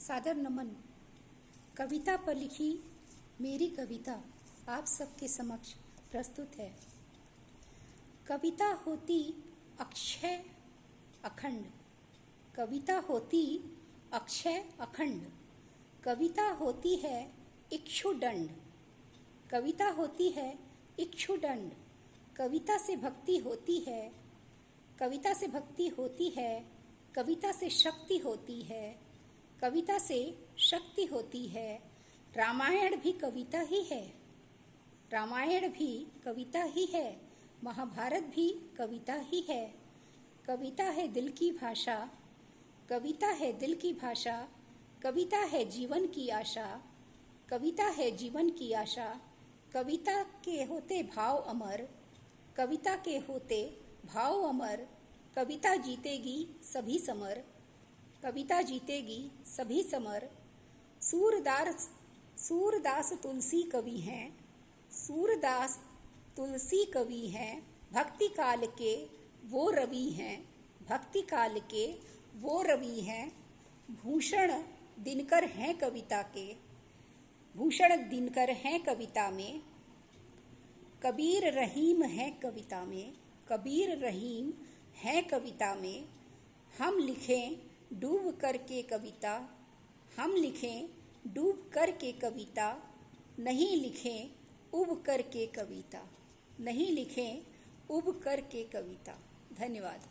सादर नमन। कविता पर लिखी मेरी कविता आप सबके समक्ष प्रस्तुत है। कविता होती अक्षय अखंड, कविता होती अक्षय अखंड, कविता होती है इक्षुदंड, कविता होती है इक्षुदंड, कविता से भक्ति होती है, कविता से भक्ति होती है, कविता से शक्ति होती है, कविता से शक्ति होती है। रामायण भी कविता ही है, रामायण भी कविता ही है, महाभारत भी कविता ही है। कविता है दिल की भाषा, कविता है दिल की भाषा, कविता है जीवन की आशा, कविता है जीवन की आशा। कविता के होते भाव अमर, कविता के होते भाव अमर, कविता जीतेगी सभी समर, कविता जीतेगी सभी समर। सूरदास तुलसी कवि हैं, सूरदास तुलसी कवि हैं, भक्ति काल के वो रवि हैं, भक्ति काल के वो रवि हैं। भूषण दिनकर हैं कविता के, भूषण दिनकर हैं कविता में। कबीर रहीम है कविता में, कबीर रहीम है कविता में। हम लिखें डूब करके कविता, हम लिखें डूब करके कविता, नहीं लिखें उब करके कविता, नहीं लिखें उब करके कविता। धन्यवाद।